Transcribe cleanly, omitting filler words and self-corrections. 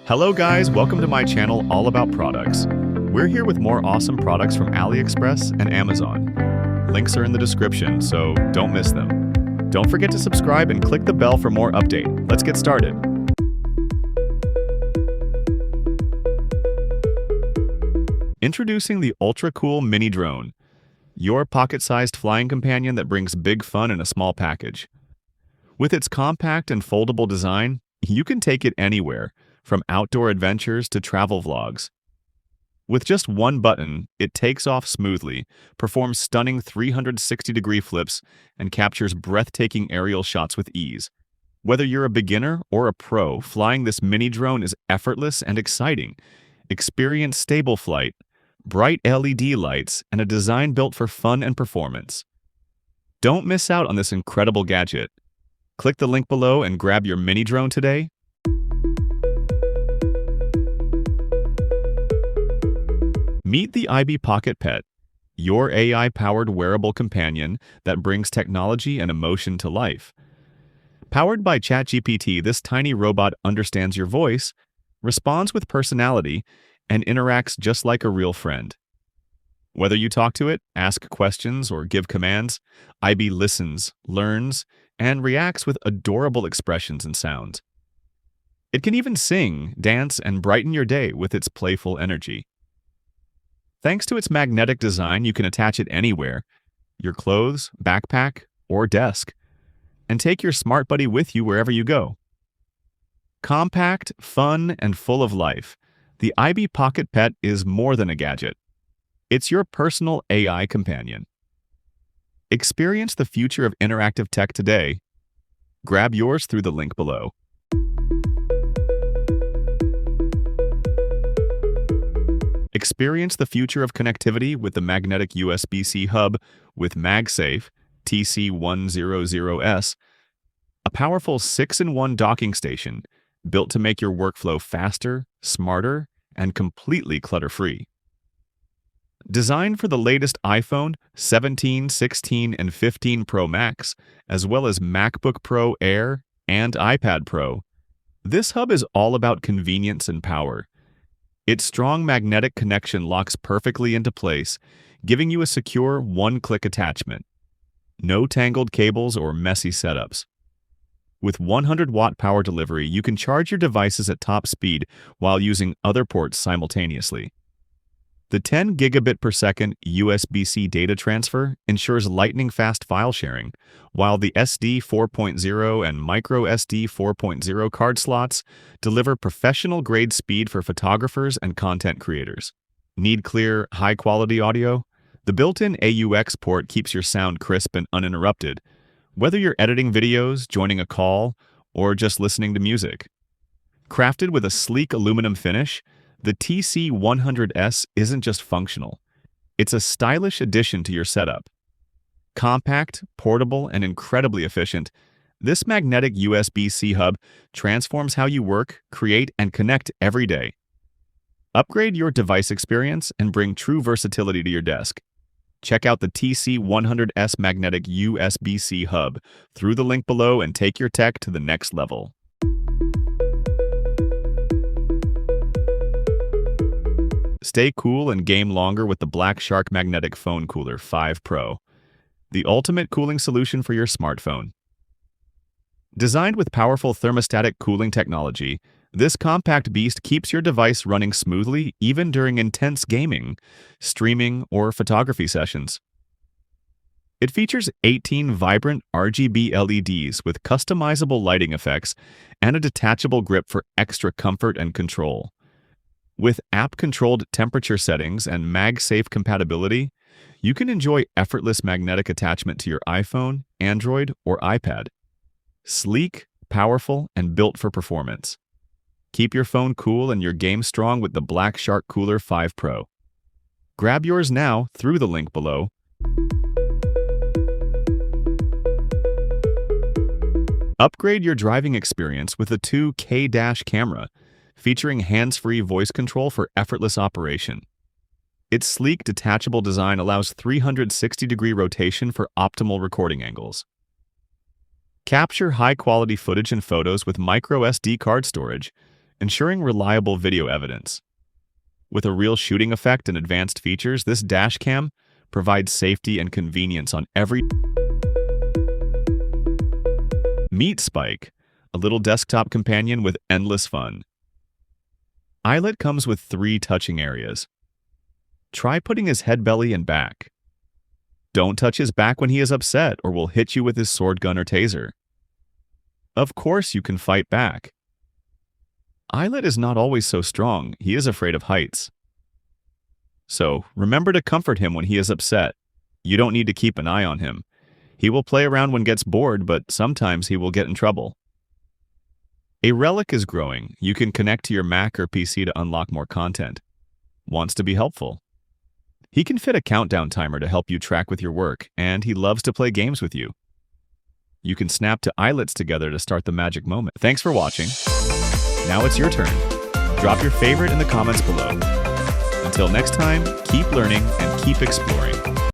Hello guys, welcome to my channel all about products. We're here with more awesome products from AliExpress and Amazon. Links are in the description, so don't miss them. Don't forget to subscribe and click the bell for more update. Let's get started. Introducing the ultra-cool mini drone, your pocket-sized flying companion that brings big fun in a small package. With its compact and foldable design, you can take it anywhere, from outdoor adventures to travel vlogs. With just one button, it takes off smoothly, performs stunning 360-degree flips, and captures breathtaking aerial shots with ease. Whether you're a beginner or a pro, flying this mini drone is effortless and exciting. Experience stable flight, bright LED lights, and a design built for fun and performance. Don't miss out on this incredible gadget. Click the link below and grab your mini drone today. Meet the Aibi Pocket Pet, your AI-powered wearable companion that brings technology and emotion to life. Powered by ChatGPT, this tiny robot understands your voice, responds with personality, and interacts just like a real friend. Whether you talk to it, ask questions, or give commands, Aibi listens, learns, and reacts with adorable expressions and sounds. It can even sing, dance, and brighten your day with its playful energy. Thanks to its magnetic design, you can attach it anywhere, your clothes, backpack, or desk, and take your smart buddy with you wherever you go. Compact, fun, and full of life, the Aibi Pocket Pet is more than a gadget. It's your personal AI companion. Experience the future of interactive tech today. Grab yours through the link below. Experience the future of connectivity with the magnetic USB-C hub with Magsafe TC100S, a powerful 6-in-1 docking station built to make your workflow faster, smarter, and completely clutter-free. Designed for the latest iPhone 17, 16, and 15 Pro Max, as well as MacBook Pro Air and iPad Pro, this hub is all about convenience and power. Its strong magnetic connection locks perfectly into place, giving you a secure one-click attachment. No tangled cables or messy setups. With 100-watt power delivery, you can charge your devices at top speed while using other ports simultaneously. The 10 gigabit per second USB-C data transfer ensures lightning-fast file sharing, while the SD 4.0 and micro SD 4.0 card slots deliver professional-grade speed for photographers and content creators. Need clear, high-quality audio? The built-in AUX port keeps your sound crisp and uninterrupted, whether you're editing videos, joining a call, or just listening to music. Crafted with a sleek aluminum finish, the TC100S isn't just functional. It's a stylish addition to your setup. Compact, portable, and incredibly efficient, this magnetic USB-C hub transforms how you work, create, and connect every day. Upgrade your device experience and bring true versatility to your desk. Check out the TC100S magnetic USB-C hub through the link below and take your tech to the next level. Stay cool and game longer with the Black Shark Magnetic Phone Cooler 5 Pro, the ultimate cooling solution for your smartphone. Designed with powerful thermostatic cooling technology, this compact beast keeps your device running smoothly even during intense gaming, streaming, or photography sessions. It features 18 vibrant RGB LEDs with customizable lighting effects and a detachable grip for extra comfort and control. With app-controlled temperature settings and Magsafe compatibility, you can enjoy effortless magnetic attachment to your iPhone, Android, or iPad. Sleek, powerful, and built for performance. Keep your phone cool and your game strong with the Black Shark Cooler 5 Pro. Grab yours now through the link below. Upgrade your driving experience with a 2K camera, featuring hands-free voice control for effortless operation. Its sleek, detachable design allows 360-degree rotation for optimal recording angles. Capture high-quality footage and photos with micro SD card storage, ensuring reliable video evidence. With a real shooting effect and advanced features, this dash cam provides safety and convenience on every. Meet Spike, a little desktop companion with endless fun. Eyelet comes with 3 touching areas. Try putting his head, belly, and back. Don't touch his back when he is upset or will hit you with his sword gun or taser. Of course you can fight back. Eyelet is not always so strong, he is afraid of heights. So, remember to comfort him when he is upset. You don't need to keep an eye on him. He will play around when gets bored, but sometimes he will get in trouble. A relic is growing. You can connect to your Mac or PC to unlock more content. Wants to be helpful. He can fit a countdown timer to help you track with your work, and he loves to play games with you. You can snap to eyelets together to start the magic moment. Thanks for watching. Now it's your turn. Drop your favorite in the comments below. Until next time, keep learning and keep exploring.